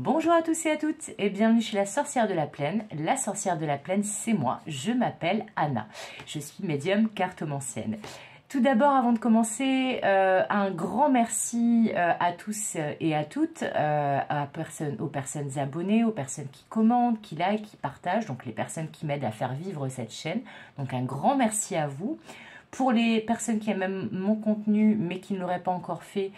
Bonjour à tous et à toutes et bienvenue chez la sorcière de la plaine. La sorcière de la plaine, c'est moi, je m'appelle Anna. Je suis médium cartomancienne. Tout d'abord, avant de commencer, un grand merci à tous et à toutes, aux personnes abonnées, aux personnes qui commentent, qui likent, qui partagent, donc les personnes qui m'aident à faire vivre cette chaîne. Donc un grand merci à vous. Pour les personnes qui aiment mon contenu mais qui ne l'auraient pas encore fait,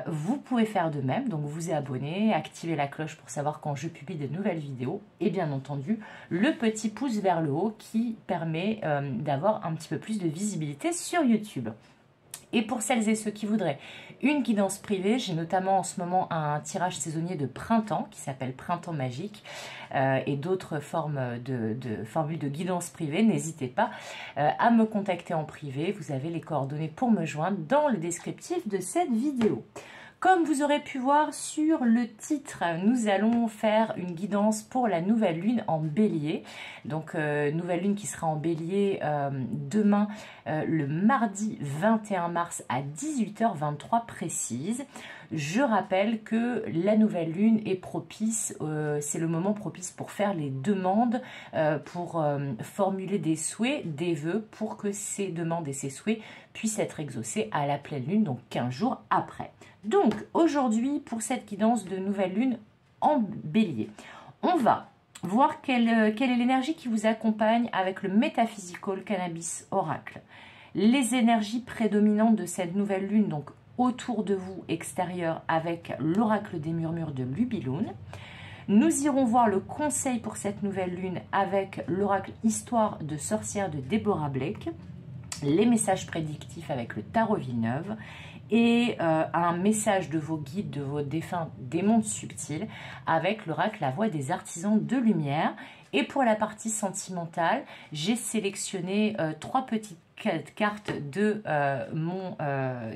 vous pouvez faire de même, donc vous abonner, activer la cloche pour savoir quand je publie de nouvelles vidéos et bien entendu le petit pouce vers le haut qui permet d'avoir un petit peu plus de visibilité sur YouTube. Et pour celles et ceux qui voudraient une guidance privée, j'ai notamment en ce moment un tirage saisonnier de printemps qui s'appelle Printemps Magique et d'autres formes de formules de guidance privée. N'hésitez pas à me contacter en privé. Vous avez les coordonnées pour me joindre dans le descriptif de cette vidéo. Comme vous aurez pu voir sur le titre, nous allons faire une guidance pour la nouvelle lune en bélier. Donc, nouvelle lune qui sera en bélier demain, le mardi 21 mars à 18h23 précise. Je rappelle que la nouvelle lune est propice, c'est le moment propice pour faire les demandes, pour formuler des souhaits, des vœux, pour que ces demandes et ces souhaits puissent être exaucés à la pleine lune, donc 15 jours après. Donc aujourd'hui, pour cette guidance de nouvelle lune en bélier, on va voir quelle est l'énergie qui vous accompagne avec le Metaphysical Cannabis Oracle. Les énergies prédominantes de cette nouvelle lune, donc autour de vous, extérieur, avec l'oracle des murmures de Lubiloun. Nous irons voir le conseil pour cette nouvelle lune avec l'oracle Histoire de sorcière de Deborah Blake, les messages prédictifs avec le Tarot Villeneuve et un message de vos guides, de vos défunts des mondes subtils avec l'oracle La Voix des artisans de lumière. Et pour la partie sentimentale, j'ai sélectionné 3 petites cartes de mon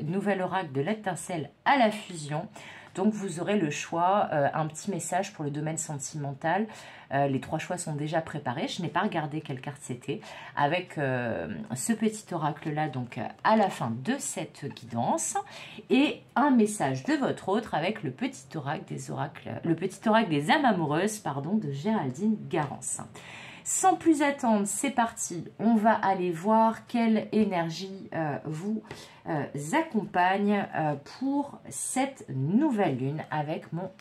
nouvel oracle de l'étincelle à la fusion. Donc vous aurez le choix, un petit message pour le domaine sentimental. Les 3 choix sont déjà préparés. Je n'ai pas regardé quelle carte c'était. Avec ce petit oracle-là, donc à la fin de cette guidance. Et un message de votre autre avec le petit oracle des âmes amoureuses, pardon, de Géraldine Garance. Sans plus attendre, c'est parti. On va aller voir quelle énergie vous accompagne pour cette nouvelle lune avec mon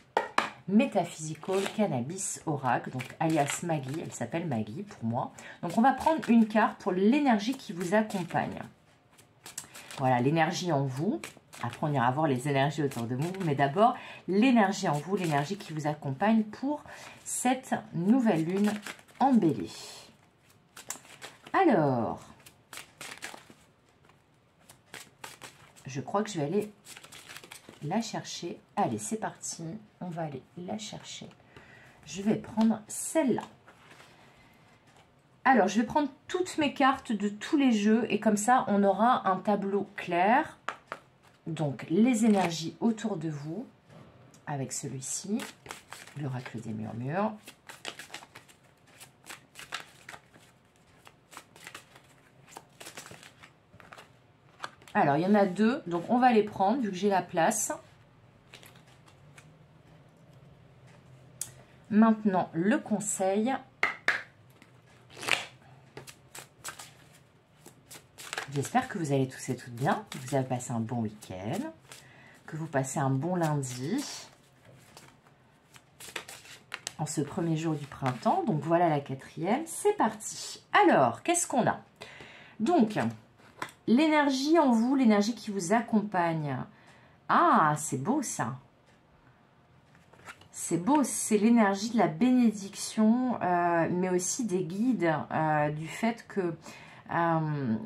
Metaphysical Cannabis Oracle, donc alias Maggie. Elle s'appelle Maggie pour moi. Donc on va prendre une carte pour l'énergie qui vous accompagne. Voilà, l'énergie en vous. Après, on ira voir les énergies autour de vous. Mais d'abord, l'énergie en vous, l'énergie qui vous accompagne pour cette nouvelle lune en bélier. Alors, je crois que je vais aller la chercher. Allez, c'est parti. On va aller la chercher. Je vais prendre celle-là. Alors, je vais prendre toutes mes cartes de tous les jeux et comme ça, on aura un tableau clair. Donc, les énergies autour de vous avec celui-ci, l'oracle des murmures. Alors, il y en a 2, donc on va les prendre vu que j'ai la place. Maintenant, le conseil. J'espère que vous allez tous et toutes bien, que vous avez passé un bon week-end, que vous passez un bon lundi, en ce premier jour du printemps. Donc, voilà la 4e, c'est parti. Alors, qu'est-ce qu'on a? Donc, l'énergie en vous, l'énergie qui vous accompagne. Ah, c'est beau ça. C'est beau, c'est l'énergie de la bénédiction, mais aussi des guides, du fait que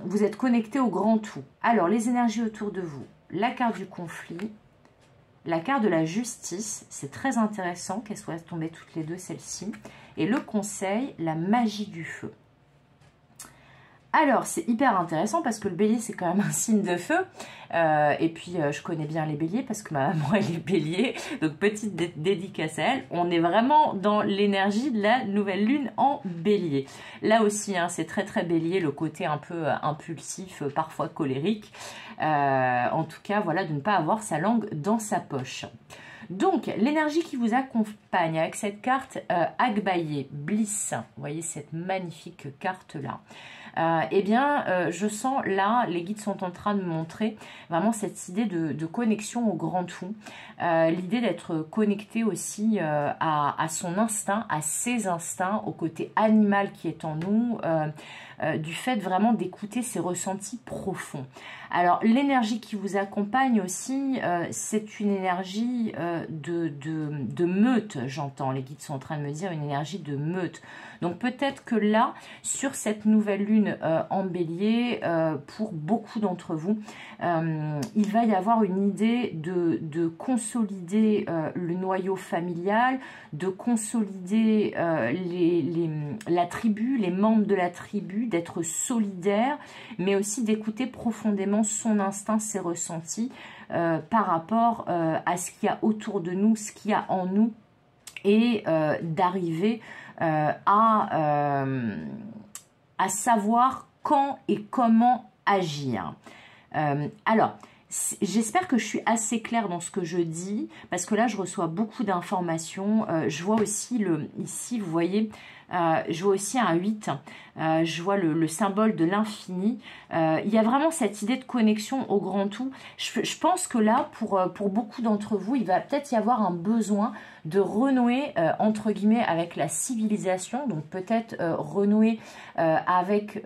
vous êtes connecté au grand tout. Alors, les énergies autour de vous. La carte du conflit, la carte de la justice, c'est très intéressant qu'elles soient tombées toutes les deux, celles-ci. Et le conseil, la magie du feu. Alors, c'est hyper intéressant parce que le bélier, c'est quand même un signe de feu. Et puis, je connais bien les béliers parce que ma maman, elle est bélier. Donc, petite dédicace à elle. On est vraiment dans l'énergie de la nouvelle lune en bélier. Là aussi, hein, c'est très, très bélier, le côté un peu impulsif, parfois colérique. En tout cas, voilà, de ne pas avoir sa langue dans sa poche. Donc, l'énergie qui vous accompagne avec cette carte Agbaye, Bliss, vous voyez cette magnifique carte-là. Eh bien, je sens là, les guides sont en train de me montrer vraiment cette idée de connexion au grand tout, l'idée d'être connecté aussi à son instinct, à ses instincts, au côté animal qui est en nous, du fait vraiment d'écouter ses ressentis profonds. Alors, l'énergie qui vous accompagne aussi, c'est une énergie de meute, j'entends. Les guides sont en train de me dire une énergie de meute. Donc, peut-être que là, sur cette nouvelle lune en bélier, pour beaucoup d'entre vous, il va y avoir une idée de consolider le noyau familial, de consolider la tribu, les membres de la tribu, d'être solidaire, mais aussi d'écouter profondément son instinct, ses ressentis par rapport à ce qu'il y a autour de nous, ce qu'il y a en nous, et d'arriver à savoir quand et comment agir. Alors, j'espère que je suis assez claire dans ce que je dis, parce que là, je reçois beaucoup d'informations. Je vois aussi, ici, vous voyez, je vois aussi un 8, je vois le symbole de l'infini. Il y a vraiment cette idée de connexion au grand tout. Je pense que là, pour beaucoup d'entre vous, il va peut-être y avoir un besoin de renouer, entre guillemets, avec la civilisation. Donc peut-être renouer avec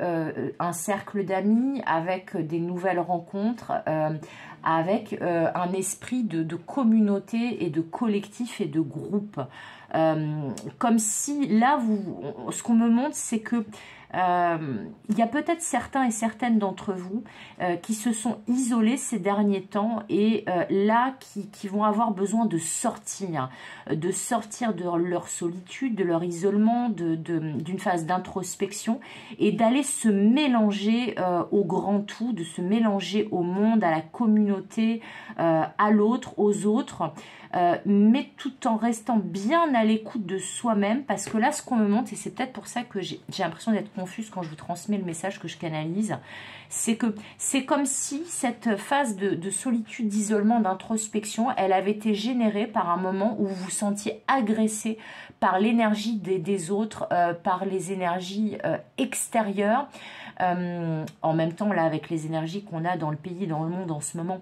un cercle d'amis, avec des nouvelles rencontres, avec un esprit de communauté et de collectif et de groupe. Comme si là, ce qu'on me montre, c'est que il y a peut-être certains et certaines d'entre vous qui se sont isolés ces derniers temps et là qui vont avoir besoin de sortir de leur solitude, de leur isolement, d'une phase d'introspection et d'aller se mélanger au grand tout, de se mélanger au monde, à la communauté, à l'autre, aux autres. Mais tout en restant bien à l'écoute de soi-même, parce que là, ce qu'on me montre, et c'est peut-être pour ça que j'ai l'impression d'être confuse quand je vous transmets le message que je canalise, c'est que c'est comme si cette phase de solitude, d'isolement, d'introspection, elle avait été générée par un moment où vous vous sentiez agressé par l'énergie des autres, par les énergies extérieures, en même temps, là, avec les énergies qu'on a dans le pays, dans le monde en ce moment,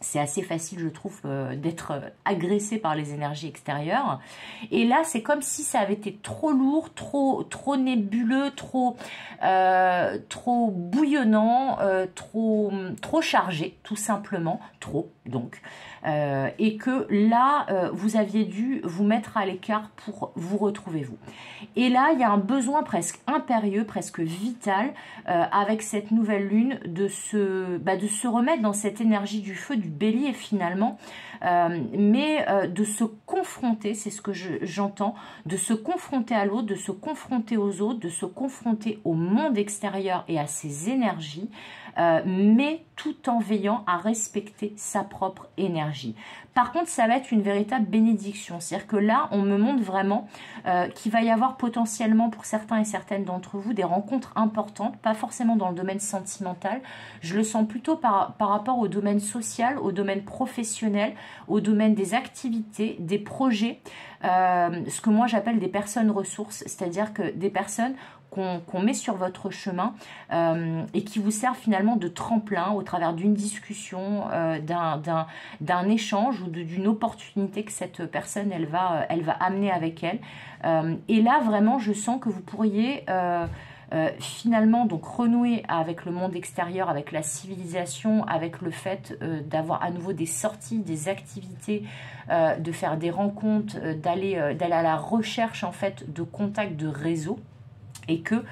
c'est assez facile, je trouve, d'être agressé par les énergies extérieures. Et là, c'est comme si ça avait été trop lourd, trop nébuleux, trop bouillonnant, trop chargé, tout simplement, trop, donc. Et que là, vous aviez dû vous mettre à l'écart pour vous retrouver vous. Et là, il y a un besoin presque impérieux, presque vital, avec cette nouvelle lune, de se remettre dans cette énergie du feu, du bélier finalement, mais de se confronter, c'est ce que j'entends, de se confronter à l'autre, de se confronter aux autres, de se confronter au monde extérieur et à ses énergies, mais tout en veillant à respecter sa propre énergie. Par contre, ça va être une véritable bénédiction. C'est-à-dire que là, on me montre vraiment qu'il va y avoir potentiellement pour certains et certaines d'entre vous des rencontres importantes, pas forcément dans le domaine sentimental. Je le sens plutôt par rapport au domaine social, au domaine professionnel, au domaine des activités, des projets, ce que moi j'appelle des personnes ressources, c'est-à-dire que des personnes qu'on met sur votre chemin et qui vous servent finalement de tremplin au travers d'une discussion, d'un échange ou d'une opportunité que cette personne elle va amener avec elle. Et là vraiment je sens que vous pourriez finalement donc renouer avec le monde extérieur, avec la civilisation, avec le fait d'avoir à nouveau des sorties, des activités, de faire des rencontres, d'aller à la recherche en fait de contacts, de réseaux. Et que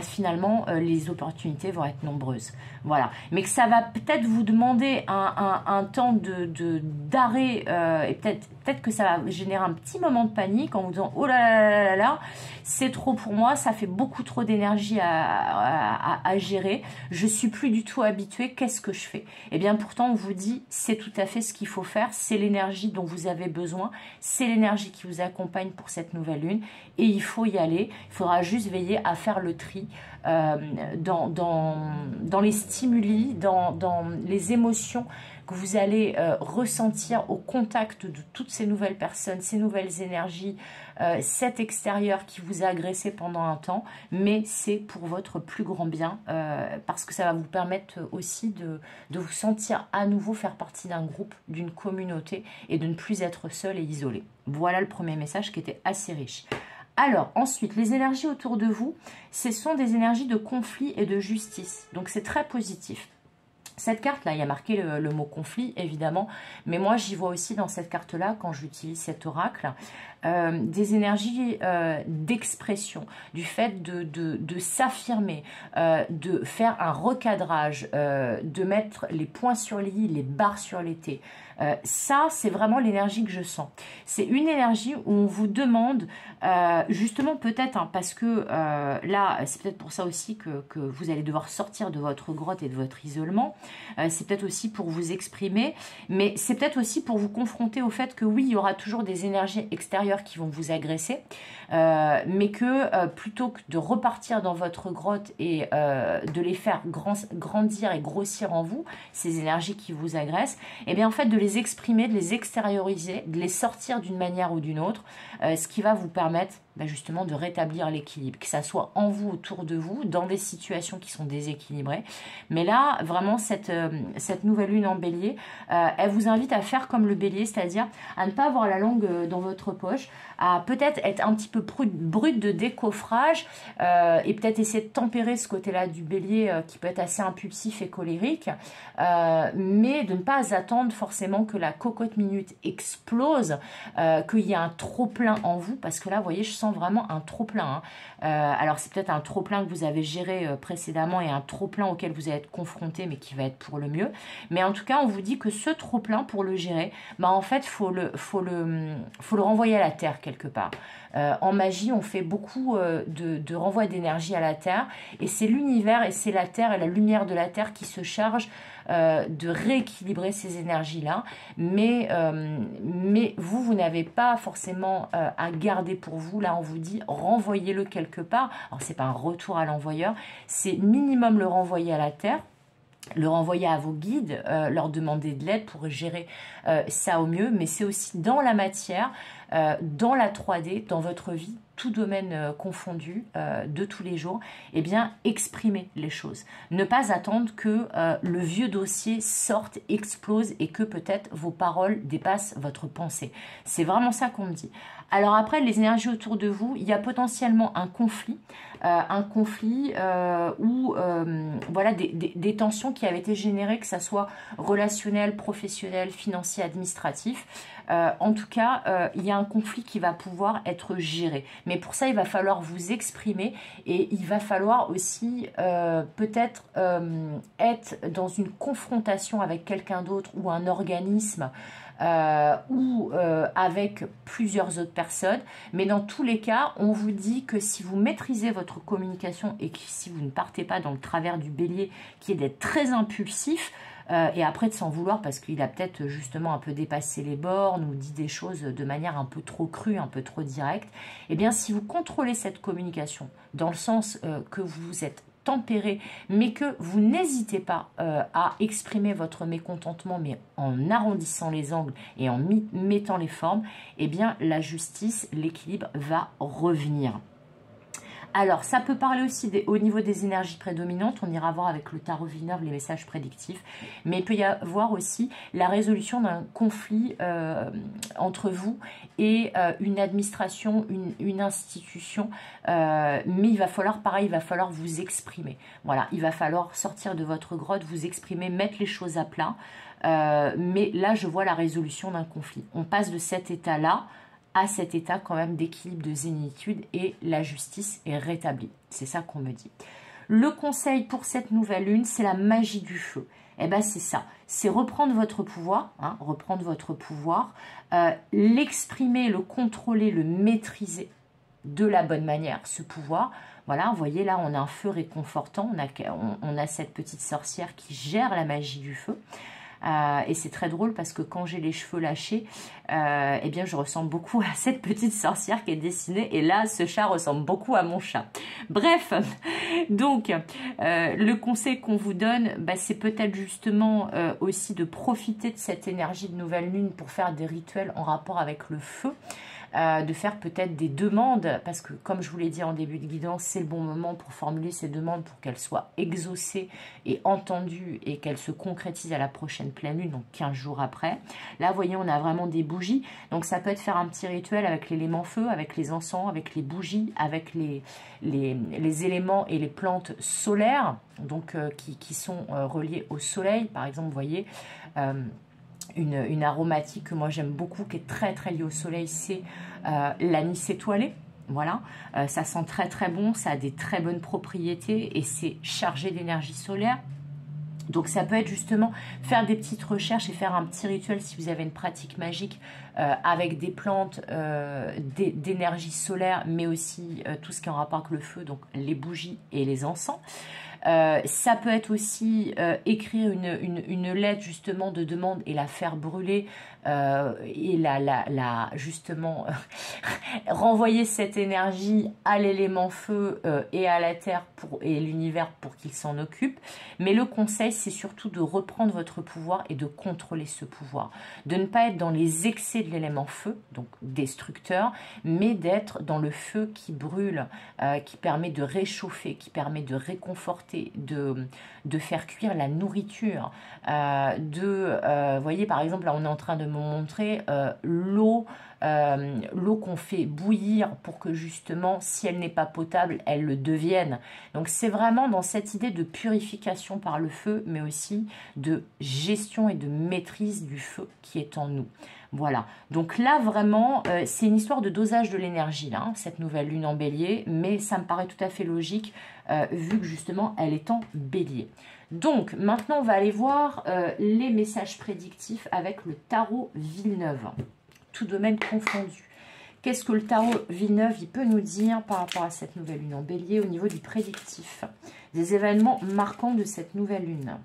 finalement les opportunités vont être nombreuses. Voilà. Mais que ça va peut-être vous demander un temps d'arrêt et peut-être que ça va générer un petit moment de panique en vous disant oh là là là là là, c'est trop pour moi, ça fait beaucoup trop d'énergie à gérer, je suis plus du tout habituée, qu'est-ce que je fais? Et bien pourtant on vous dit c'est tout à fait ce qu'il faut faire, c'est l'énergie dont vous avez besoin, c'est l'énergie qui vous accompagne pour cette nouvelle lune et il faut y aller, il faudra juste veiller à faire le tri dans les stimuli, dans les émotions que vous allez ressentir au contact de toutes ces nouvelles personnes, ces nouvelles énergies, cet extérieur qui vous a agressé pendant un temps, mais c'est pour votre plus grand bien, parce que ça va vous permettre aussi de vous sentir à nouveau faire partie d'un groupe, d'une communauté, et de ne plus être seul et isolé. Voilà le premier message qui était assez riche. Alors, ensuite, les énergies autour de vous, ce sont des énergies de conflit et de justice, donc c'est très positif. Cette carte-là, il y a marqué le mot conflit, évidemment, mais moi, j'y vois aussi dans cette carte-là, quand j'utilise cet oracle, des énergies d'expression, du fait de s'affirmer, de faire un recadrage, de mettre les points sur les i, les barres sur les t. Ça, c'est vraiment l'énergie que je sens. C'est une énergie où on vous demande, justement peut-être, hein, parce que là, c'est peut-être pour ça aussi que vous allez devoir sortir de votre grotte et de votre isolement. C'est peut-être aussi pour vous exprimer, mais c'est peut-être aussi pour vous confronter au fait que oui, il y aura toujours des énergies extérieures qui vont vous agresser, mais que plutôt que de repartir dans votre grotte et de les faire grandir et grossir en vous, ces énergies qui vous agressent, et bien en fait de les exprimer, de les extérioriser, de les sortir d'une manière ou d'une autre, ce qui va vous permettre justement de rétablir l'équilibre, que ça soit en vous, autour de vous, dans des situations qui sont déséquilibrées. Mais là, vraiment, cette nouvelle lune en bélier, elle vous invite à faire comme le bélier, c'est-à-dire à ne pas avoir la langue dans votre poche, à peut-être être un petit peu brut de décoffrage, et peut-être essayer de tempérer ce côté-là du bélier qui peut être assez impulsif et colérique, mais de ne pas attendre forcément que la cocotte minute explose, qu'il y ait un trop-plein en vous, parce que là, vous voyez, je sens vraiment un trop-plein. Alors, c'est peut-être un trop-plein que vous avez géré précédemment et un trop-plein auquel vous allez être confronté, mais qui va être pour le mieux. Mais en tout cas, on vous dit que ce trop-plein, pour le gérer, en fait, faut le renvoyer à la Terre quelque part. En magie, on fait beaucoup de renvoi d'énergie à la Terre, et c'est l'univers et c'est la Terre et la lumière de la Terre qui se charge de rééquilibrer ces énergies-là, mais vous n'avez pas forcément à garder pour vous. Là, on vous dit renvoyez-le quelque part. Alors, c'est pas un retour à l'envoyeur, c'est minimum le renvoyer à la Terre, le renvoyer à vos guides, leur demander de l'aide pour gérer ça au mieux, mais c'est aussi dans la matière, dans la 3D, dans votre vie, tout domaine confondu, de tous les jours, eh bien, exprimer les choses. Ne pas attendre que le vieux dossier sorte, explose et que peut-être vos paroles dépassent votre pensée. C'est vraiment ça qu'on me dit. Alors après, les énergies autour de vous, il y a potentiellement un conflit ou voilà, des tensions qui avaient été générées, que ça soit relationnel, professionnel, financier, administratif. En tout cas, il y a un conflit qui va pouvoir être géré. Mais pour ça, il va falloir vous exprimer et il va falloir aussi peut-être être dans une confrontation avec quelqu'un d'autre ou un organisme ou avec plusieurs autres personnes. Mais dans tous les cas, on vous dit que si vous maîtrisez votre communication et que si vous ne partez pas dans le travers du bélier qui est d'être très impulsif, et après de s'en vouloir parce qu'il a peut-être justement un peu dépassé les bornes ou dit des choses de manière un peu trop crue, un peu trop directe, et bien si vous contrôlez cette communication dans le sens que vous êtes tempéré, mais que vous n'hésitez pas à exprimer votre mécontentement, mais en arrondissant les angles et en mettant les formes, et bien la justice, l'équilibre va revenir. Alors, ça peut parler aussi au niveau des énergies prédominantes. On ira voir avec le tarot Villeneuve les messages prédictifs. Mais il peut y avoir aussi la résolution d'un conflit entre vous et une administration, une institution. Mais il va falloir, pareil, il va falloir vous exprimer. Voilà, il va falloir sortir de votre grotte, vous exprimer, mettre les choses à plat. Mais là, je vois la résolution d'un conflit. On passe de cet état-là à cet état quand même d'équilibre, de zénitude, et la justice est rétablie. C'est ça qu'on me dit. Le conseil pour cette nouvelle lune, c'est la magie du feu. Eh bien, c'est ça. C'est reprendre votre pouvoir, hein, reprendre votre pouvoir, l'exprimer, le contrôler, le maîtriser de la bonne manière, ce pouvoir. Voilà, vous voyez là, on a un feu réconfortant, on a cette petite sorcière qui gère la magie du feu. Et c'est très drôle parce que quand j'ai les cheveux lâchés, eh bien je ressemble beaucoup à cette petite sorcière qui est dessinée. Et là, ce chat ressemble beaucoup à mon chat. Bref, donc le conseil qu'on vous donne, bah, c'est peut-être justement aussi de profiter de cette énergie de nouvelle lune pour faire des rituels en rapport avec le feu. De faire peut-être des demandes, parce que comme je vous l'ai dit en début de guidance, c'est le bon moment pour formuler ces demandes pour qu'elles soient exaucées et entendues et qu'elles se concrétisent à la prochaine pleine lune, donc 15 jours après. Là, vous voyez, on a vraiment des bougies, donc ça peut être faire un petit rituel avec l'élément feu, avec les encens, avec les bougies, avec les éléments et les plantes solaires, donc qui sont reliées au soleil. Par exemple, vous voyez... Une aromatique que moi j'aime beaucoup, qui est très très liée au soleil, c'est l'anis étoilé. Voilà, ça sent très très bon, ça a des très bonnes propriétés et c'est chargé d'énergie solaire. Donc ça peut être justement faire des petites recherches et faire un petit rituel si vous avez une pratique magique avec des plantes d'énergie solaire, mais aussi tout ce qui est en rapport avec le feu, donc les bougies et les encens. Ça peut être aussi écrire une lettre justement de demande et la faire brûler et justement renvoyer cette énergie à l'élément feu et à la terre et l'univers pour qu'il s'en occupe. Mais le conseil, c'est surtout de reprendre votre pouvoir et de contrôler ce pouvoir. De ne pas être dans les excès de l'élément feu, donc destructeur, mais d'être dans le feu qui brûle, qui permet de réchauffer, qui permet de réconforter, de faire cuire la nourriture, vous voyez par exemple là on est en train de me montrer l'eau qu'on fait bouillir pour que justement si elle n'est pas potable elle le devienne. Donc c'est vraiment dans cette idée de purification par le feu, mais aussi de gestion et de maîtrise du feu qui est en nous. Voilà, donc là vraiment c'est une histoire de dosage de l'énergie là, hein, cette nouvelle lune en bélier, mais ça me paraît tout à fait logique vu que justement elle est en bélier. Donc maintenant on va aller voir les messages prédictifs avec le tarot Villeneuve, tout domaine confondu. Qu'est-ce que le tarot Villeneuve il peut nous dire par rapport à cette nouvelle lune en bélier au niveau du prédictif, des événements marquants de cette nouvelle lune.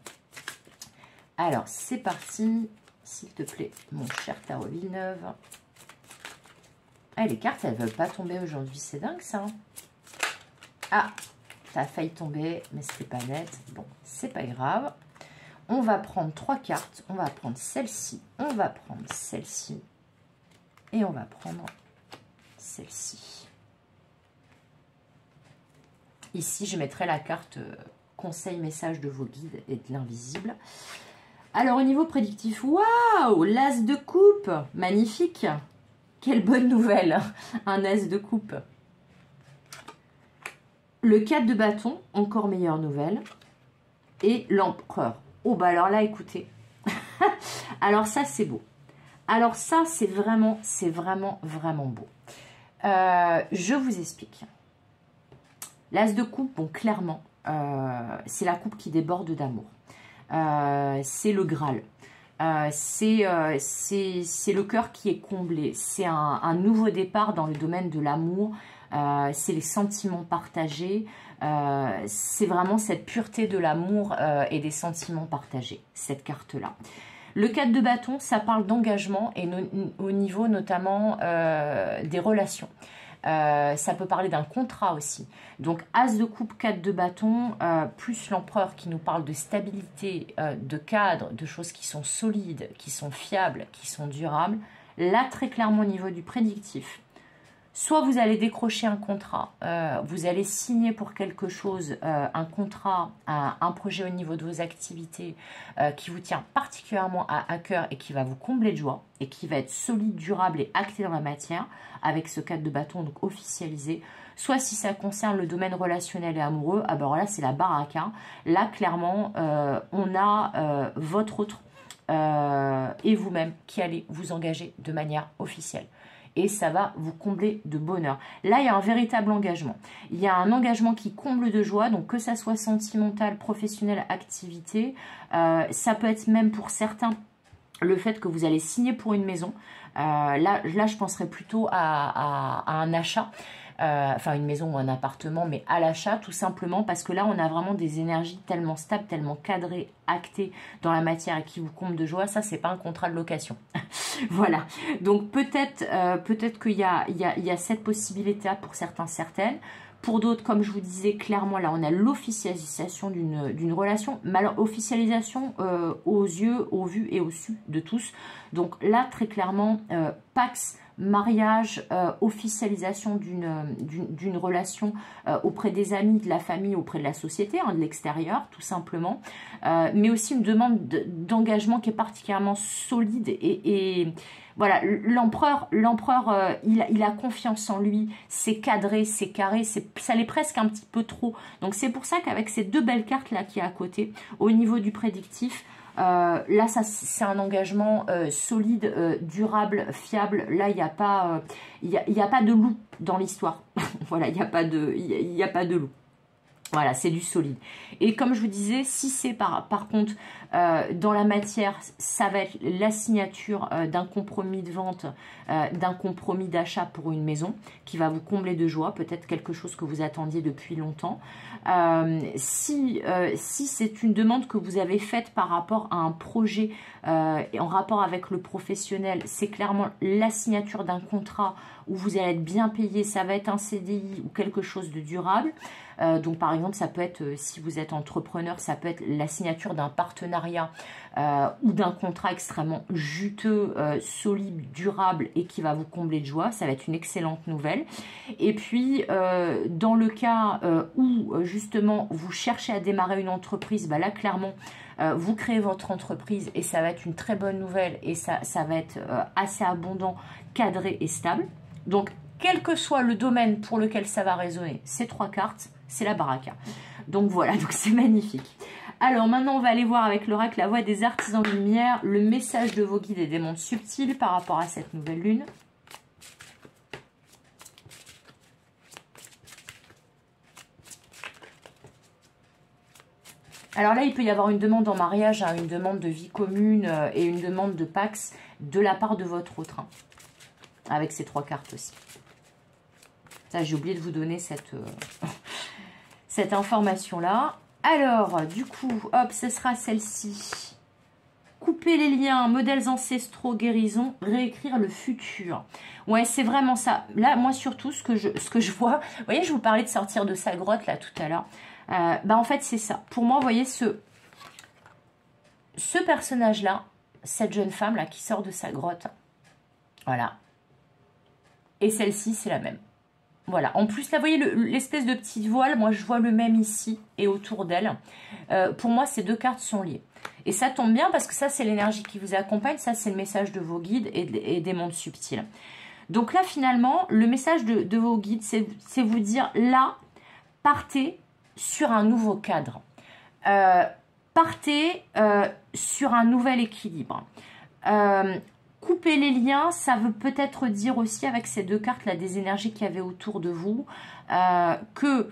Alors c'est parti. S'il te plaît, mon cher tarot Villeneuve. Ah, les cartes, elles ne veulent pas tomber aujourd'hui. C'est dingue, ça. Ah, ça a failli tomber, mais c'était pas net. Bon, c'est pas grave. On va prendre 3 cartes. On va prendre celle-ci. On va prendre celle-ci. Et on va prendre celle-ci. Ici, je mettrai la carte conseil, message de vos guides et de l'invisible. Alors, au niveau prédictif, waouh, l'as de coupe, magnifique. Quelle bonne nouvelle, un as de coupe. Le 4 de bâton, encore meilleure nouvelle. Et l'empereur. Oh, bah alors là, écoutez. Alors ça, c'est beau. Alors ça, c'est vraiment, vraiment beau. Je vous explique. L'as de coupe, bon, clairement, c'est la coupe qui déborde d'amour. C'est le Graal, c'est le cœur qui est comblé, c'est un nouveau départ dans le domaine de l'amour, c'est les sentiments partagés, c'est vraiment cette pureté de l'amour et des sentiments partagés, cette carte-là. Le 4 de bâton, ça parle d'engagement et au niveau notamment des relations. Ça peut parler d'un contrat aussi. Donc, as de coupe, 4 de bâton, plus l'empereur qui nous parle de stabilité, de cadre, de choses qui sont solides, qui sont fiables, qui sont durables. Là, très clairement, au niveau du prédictif, soit vous allez décrocher un contrat, vous allez signer pour quelque chose, un contrat, un projet au niveau de vos activités qui vous tient particulièrement à cœur et qui va vous combler de joie et qui va être solide, durable et acté dans la matière avec ce 4 de bâton, donc officialisé. Soit si ça concerne le domaine relationnel et amoureux, ah ben là c'est la baraque. Hein. Là clairement on a votre autre et vous-même qui allez vous engager de manière officielle. Et ça va vous combler de bonheur. Là, il y a un véritable engagement. Il y a un engagement qui comble de joie, donc que ça soit sentimental, professionnel, activité. Ça peut être même pour certains le fait que vous allez signer pour une maison. Là, je penserais plutôt à un achat. enfin une maison ou un appartement, mais à l'achat, tout simplement parce que là, on a vraiment des énergies tellement stables, tellement cadrées, actées dans la matière et qui vous comblent de joie. Ça, c'est pas un contrat de location. Voilà. Donc peut-être qu'il y a cette possibilité-là pour certains, certaines. Pour d'autres, comme je vous disais, clairement, là, on a l'officialisation d'une relation. Mais alors, officialisation aux yeux, au vu et au su de tous. Donc là, très clairement, Pax, mariage, officialisation d'une relation auprès des amis, de la famille, auprès de la société, hein, de l'extérieur, tout simplement. Mais aussi une demande d'engagement qui est particulièrement solide et voilà, l'empereur, il a confiance en lui, c'est cadré, c'est carré, ça l'est presque un petit peu trop. Donc c'est pour ça qu'avec ces deux belles cartes là qui est à côté, au niveau du prédictif, là c'est un engagement solide, durable, fiable. Là il n'y a pas, de loup dans l'histoire. Voilà, il n'y a pas de loup. Voilà, c'est du solide. Et comme je vous disais, si c'est par contre dans la matière, ça va être la signature d'un compromis de vente, d'un compromis d'achat pour une maison qui va vous combler de joie, peut-être quelque chose que vous attendiez depuis longtemps. Si c'est une demande que vous avez faite par rapport à un projet en rapport avec le professionnel, c'est clairement la signature d'un contrat où vous allez être bien payé, ça va être un CDI ou quelque chose de durable. Donc par exemple, ça peut être, si vous êtes entrepreneur, ça peut être la signature d'un partenariat ou d'un contrat extrêmement juteux, solide, durable et qui va vous combler de joie. Ça va être une excellente nouvelle. Et puis, dans le cas où justement vous cherchez à démarrer une entreprise, bah là clairement, vous créez votre entreprise et ça va être une très bonne nouvelle et ça va être assez abondant, cadré et stable. Donc, quel que soit le domaine pour lequel ça va résonner, ces trois cartes, c'est la baraka. Donc voilà, donc c'est magnifique. Alors maintenant, on va aller voir avec l'oracle la voix des artisans de lumière, le message de vos guides et des mondes subtils par rapport à cette nouvelle lune. Alors là, il peut y avoir une demande en mariage, hein, une demande de vie commune et une demande de Pax de la part de votre autre. Hein, avec ces trois cartes aussi. Ça, j'ai oublié de vous donner cette information-là. Alors, du coup, hop, ce sera celle-ci. Couper les liens, modèles ancestraux, guérison, réécrire le futur. Ouais, c'est vraiment ça. Là, moi, surtout, ce que je vois... Vous voyez, je vous parlais de sortir de sa grotte, là, tout à l'heure. Bah, en fait, c'est ça. Pour moi, vous voyez, ce personnage-là, cette jeune femme-là, qui sort de sa grotte. Voilà. Et celle-ci, c'est la même. Voilà. En plus, là, vous voyez l'espèce de petite voile. Moi, je vois le même ici et autour d'elle. Pour moi, ces deux cartes sont liées. Et ça tombe bien parce que ça, c'est l'énergie qui vous accompagne. Ça, c'est le message de vos guides et des mondes subtils. Donc là, finalement, le message de vos guides, c'est vous dire, là, partez sur un nouveau cadre. Partez sur un nouvel équilibre. Couper les liens, ça veut peut-être dire aussi avec ces deux cartes là des énergies qu'il y avait autour de vous, que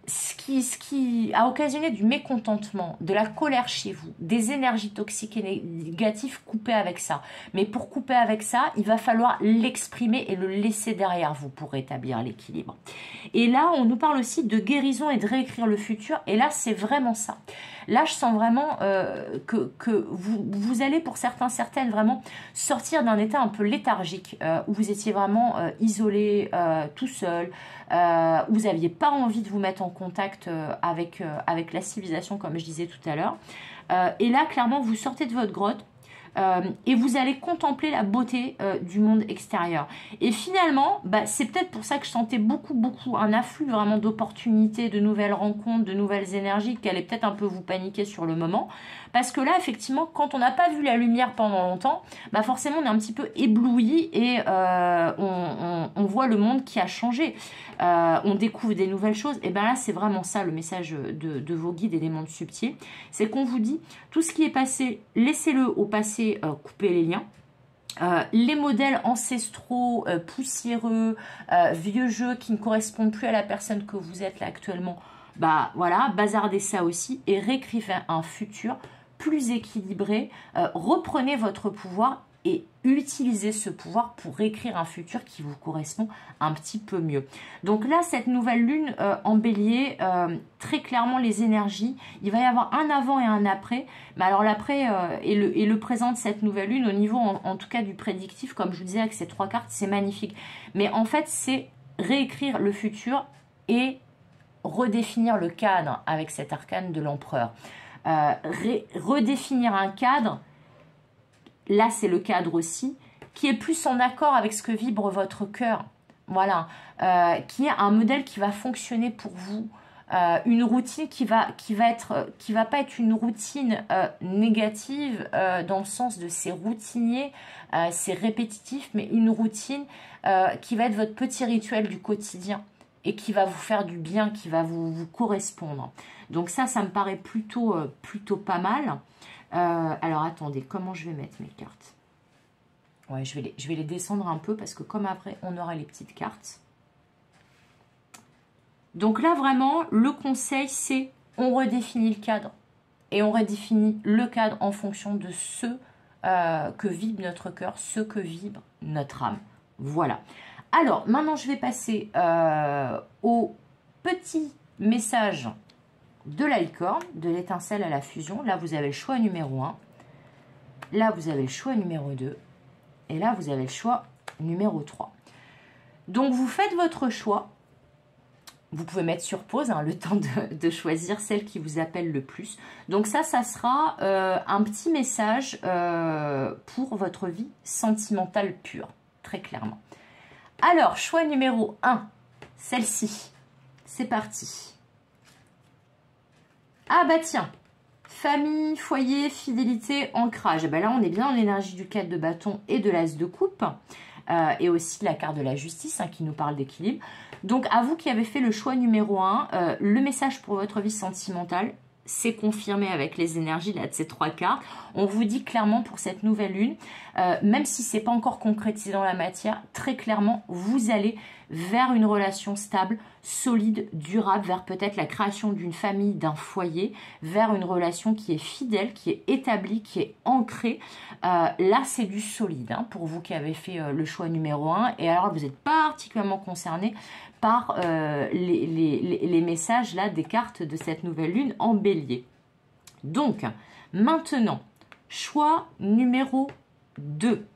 ce qui a occasionné du mécontentement, de la colère chez vous, des énergies toxiques et négatives, coupez avec ça. Mais pour couper avec ça, il va falloir l'exprimer et le laisser derrière vous pour rétablir l'équilibre. Et là, on nous parle aussi de guérison et de réécrire le futur. Et là, c'est vraiment ça. Là, je sens vraiment que vous allez, pour certains, certaines, vraiment sortir d'un état un peu léthargique, où vous étiez vraiment isolé, tout seul, où vous n'aviez pas envie de vous mettre en contact avec la civilisation, comme je disais tout à l'heure. Et là, clairement, vous sortez de votre grotte, et vous allez contempler la beauté du monde extérieur. Et finalement, bah, c'est peut-être pour ça que je sentais beaucoup un afflux vraiment d'opportunités, de nouvelles rencontres, de nouvelles énergies qui allaient peut-être un peu vous paniquer sur le moment. Parce que là, effectivement, quand on n'a pas vu la lumière pendant longtemps, bah forcément, on est un petit peu ébloui et on voit le monde qui a changé. On découvre des nouvelles choses. Et bien là, c'est vraiment ça le message de vos guides et des mondes subtils. C'est qu'on vous dit, tout ce qui est passé, laissez-le au passé, coupez les liens. Les modèles ancestraux, poussiéreux, vieux jeux qui ne correspondent plus à la personne que vous êtes là actuellement, bah voilà, bazardez ça aussi et réécrivez un futur plus équilibré. Reprenez votre pouvoir et utilisez ce pouvoir pour écrire un futur qui vous correspond un petit peu mieux. Donc là, cette nouvelle lune en bélier, très clairement les énergies, il va y avoir un avant et un après. Mais alors l'après et le présent de cette nouvelle lune, au niveau en tout cas du prédictif, comme je vous disais avec ces 3 cartes, c'est magnifique. Mais en fait, c'est réécrire le futur et redéfinir le cadre avec cet arcane de l'empereur. Redéfinir un cadre, là c'est le cadre aussi, qui est plus en accord avec ce que vibre votre cœur. Voilà, qui est un modèle qui va fonctionner pour vous. Une routine qui va pas être une routine négative dans le sens de c'est routinier, c'est répétitif, mais une routine qui va être votre petit rituel du quotidien et qui va vous faire du bien, qui va vous correspondre. Donc ça me paraît plutôt pas mal. Alors attendez, comment je vais mettre mes cartes? Ouais, je vais les descendre un peu parce que comme après, on aura les petites cartes. Donc là, vraiment, le conseil, c'est on redéfinit le cadre. Et on redéfinit le cadre en fonction de ce que vibre notre cœur, ce que vibre notre âme. Voilà. Alors, maintenant, je vais passer au petit message de la licorne, de l'étincelle à la fusion. Là, vous avez le choix numéro 1. Là, vous avez le choix numéro 2. Et là, vous avez le choix numéro 3. Donc, vous faites votre choix. Vous pouvez mettre sur pause le temps de choisir celle qui vous appelle le plus. Donc ça sera un petit message pour votre vie sentimentale pure, très clairement. Alors, choix numéro 1, celle-ci. C'est parti. Ah bah tiens, famille, foyer, fidélité, ancrage. Et ben là, on est bien dans l'énergie du 4 de bâton et de l'as de coupe. Et aussi la carte de la justice qui nous parle d'équilibre. Donc, à vous qui avez fait le choix numéro 1, le message pour votre vie sentimentale, c'est confirmé avec les énergies là, de ces 3 cartes. On vous dit clairement pour cette nouvelle lune, même si ce n'est pas encore concrétisé dans la matière, très clairement, vous allez vers une relation stable, solide, durable, vers peut-être la création d'une famille, d'un foyer, vers une relation qui est fidèle, qui est établie, qui est ancrée. Là, c'est du solide pour vous qui avez fait le choix numéro 1. Et alors, vous êtes particulièrement concerné par les messages là des cartes de cette nouvelle lune en bélier. Donc, maintenant, choix numéro 2.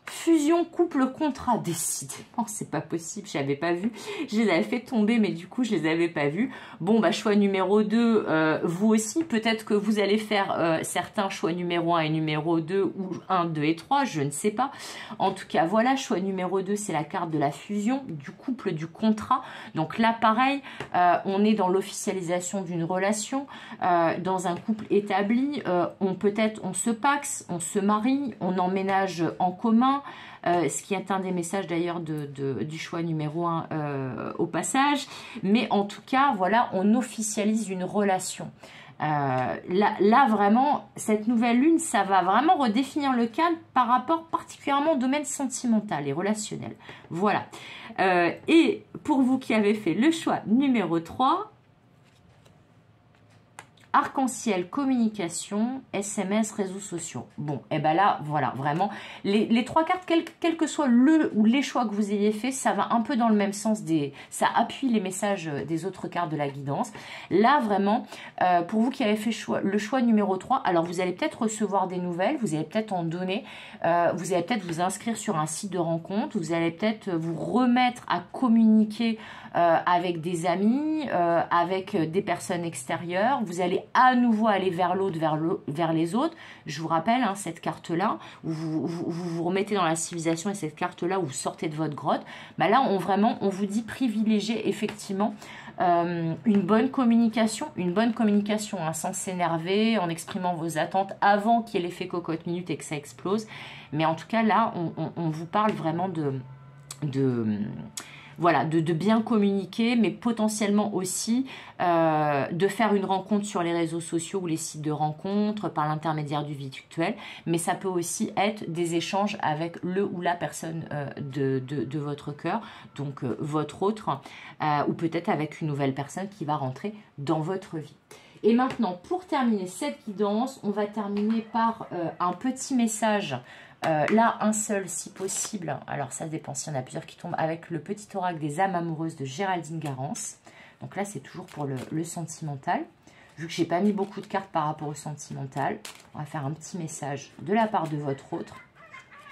Fusion, couple, contrat. Décidément, c'est pas possible, je n'avais pas vu. Je les avais fait tomber, mais du coup, je les avais pas vus. Bon, bah, choix numéro 2, vous aussi. Peut-être que vous allez faire certains choix numéro 1 et numéro 2, ou 1, 2 et 3, je ne sais pas. En tout cas, voilà, choix numéro 2, c'est la carte de la fusion, du couple, du contrat. Donc là, pareil, on est dans l'officialisation d'une relation, dans un couple établi. On se paxe, on se marie, on emménage en commun. Ce qui est un des messages d'ailleurs du choix numéro 1 au passage. Mais en tout cas, voilà, on officialise une relation. Là, vraiment, cette nouvelle lune, ça va vraiment redéfinir le cadre par rapport particulièrement au domaine sentimental et relationnel. Voilà. Et pour vous qui avez fait le choix numéro 3, arc-en-ciel, communication, SMS, réseaux sociaux. Bon, et ben là, voilà, vraiment, les 3 cartes, quel que soit le ou les choix que vous ayez fait, ça va un peu dans le même sens, ça appuie les messages des autres cartes de la guidance. Là, vraiment, pour vous qui avez fait le choix numéro 3, alors vous allez peut-être recevoir des nouvelles, vous allez peut-être en donner, vous allez peut-être vous inscrire sur un site de rencontre, vous allez peut-être vous remettre à communiquer avec des amis, avec des personnes extérieures, vous allez à nouveau aller vers l'autre, vers les autres. Je vous rappelle, cette carte-là, où vous remettez dans la civilisation, et cette carte-là, où vous sortez de votre grotte, bah là, on vous dit privilégier effectivement une bonne communication, sans s'énerver, en exprimant vos attentes avant qu'il y ait l'effet cocotte minute et que ça explose. Mais en tout cas, là, on vous parle vraiment voilà, de bien communiquer, mais potentiellement aussi de faire une rencontre sur les réseaux sociaux ou les sites de rencontres par l'intermédiaire du virtuel. Mais ça peut aussi être des échanges avec le ou la personne de votre cœur, donc votre autre, ou peut-être avec une nouvelle personne qui va rentrer dans votre vie. Et maintenant, pour terminer cette guidance, on va terminer par un petit message. Là, un seul si possible. Alors ça dépend s'il y en a plusieurs qui tombent, avec le petit oracle des âmes amoureuses de Géraldine Garance. Donc là, c'est toujours pour le sentimental. Vu que je n'ai pas mis beaucoup de cartes par rapport au sentimental, on va faire un petit message de la part de votre autre.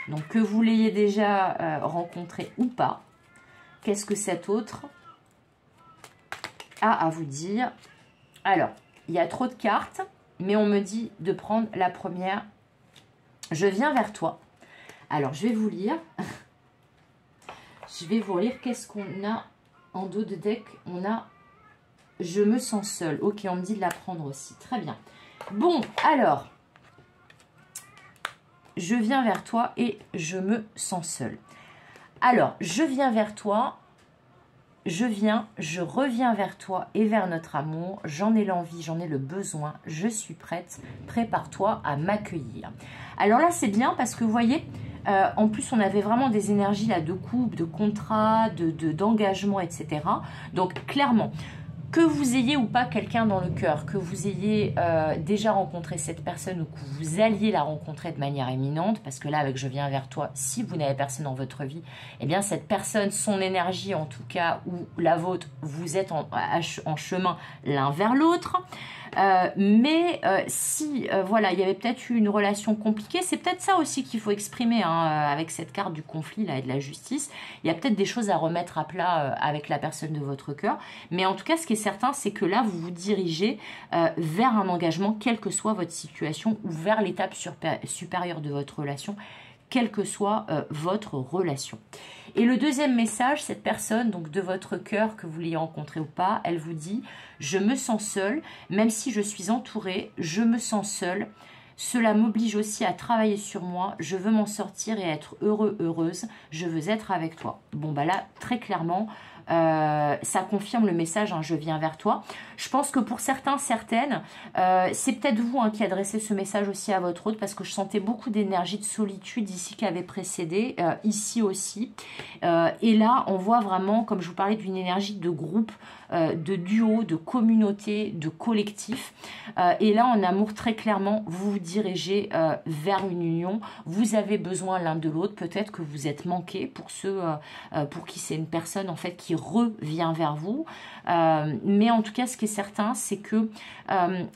Donc que vous l'ayez déjà rencontré ou pas, qu'est-ce que cet autre a à vous dire? Alors, il y a trop de cartes, mais on me dit de prendre la première. Je viens vers toi. Alors, je vais vous lire. Je vais vous lire qu'est-ce qu'on a en dos de deck. On a « Je me sens seule ». Ok, on me dit de la prendre aussi. Très bien. Bon, alors, je viens vers toi et je me sens seule. Alors, je viens vers toi. Je reviens vers toi et vers notre amour. J'en ai l'envie, j'en ai le besoin. Je suis prête. Prépare-toi à m'accueillir. Alors là, c'est bien parce que vous voyez, en plus, on avait vraiment des énergies là de couple, de contrat, d'engagement, etc. Donc, clairement, que vous ayez ou pas quelqu'un dans le cœur, que vous ayez déjà rencontré cette personne ou que vous alliez la rencontrer de manière imminente, parce que là, avec « Je viens vers toi », si vous n'avez personne dans votre vie, eh bien, cette personne, son énergie en tout cas, ou la vôtre, vous êtes en chemin l'un vers l'autre. Si voilà, il y avait peut-être eu une relation compliquée, c'est peut-être ça aussi qu'il faut exprimer avec cette carte du conflit là, et de la justice. Il y a peut-être des choses à remettre à plat avec la personne de votre cœur. Mais en tout cas, ce qui est certain, c'est que là, vous vous dirigez vers un engagement, quelle que soit votre situation, ou vers l'étape supérieure de votre relation, quelle que soit votre relation. Et le deuxième message, cette personne donc de votre cœur, que vous l'ayez rencontrée ou pas, elle vous dit « Je me sens seule, même si je suis entourée, je me sens seule. Cela m'oblige aussi à travailler sur moi. Je veux m'en sortir et être heureux, heureuse. Je veux être avec toi. » Bon, bah là, très clairement, ça confirme le message, je viens vers toi. Je pense que pour certains, certaines, c'est peut-être vous qui adressez ce message aussi à votre autre, parce que je sentais beaucoup d'énergie de solitude ici qui avait précédé, ici aussi. Et là, on voit vraiment, comme je vous parlais, d'une énergie de groupe, de duo, de communauté, de collectif. Et là, en amour, très clairement, vous vous dirigez vers une union. Vous avez besoin l'un de l'autre. Peut-être que vous êtes manqué pour ceux pour qui c'est une personne en fait qui revient vers vous. Mais en tout cas, ce qui est certain, c'est que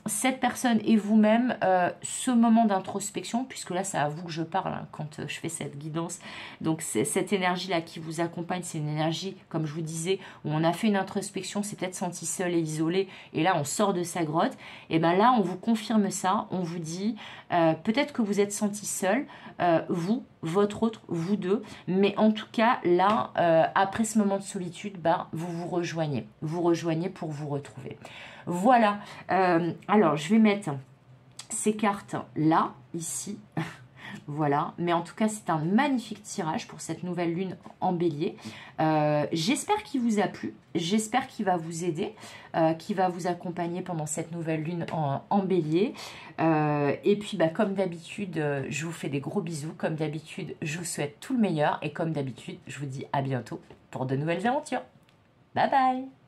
cette personne et vous-même, ce moment d'introspection, puisque là, c'est à vous que je parle quand je fais cette guidance. Donc, cette énergie-là qui vous accompagne, c'est une énergie, comme je vous disais, où on a fait une introspection, c'est peut-être senti seul et isolé, et là, on sort de sa grotte. Et bien là, on vous confirme ça, on vous dit, peut-être que vous êtes senti seul, vous, votre autre, vous deux, mais en tout cas, là, après ce moment de solitude, vous vous rejoignez. Vous rejoignez pour vous retrouver. Voilà. Alors, je vais mettre ces cartes là, ici. Voilà, mais en tout cas, c'est un magnifique tirage pour cette nouvelle lune en bélier. J'espère qu'il vous a plu, j'espère qu'il va vous aider, qu'il va vous accompagner pendant cette nouvelle lune en bélier. Et puis, comme d'habitude, je vous fais des gros bisous. Comme d'habitude, je vous souhaite tout le meilleur. Et comme d'habitude, je vous dis à bientôt pour de nouvelles aventures. Bye bye!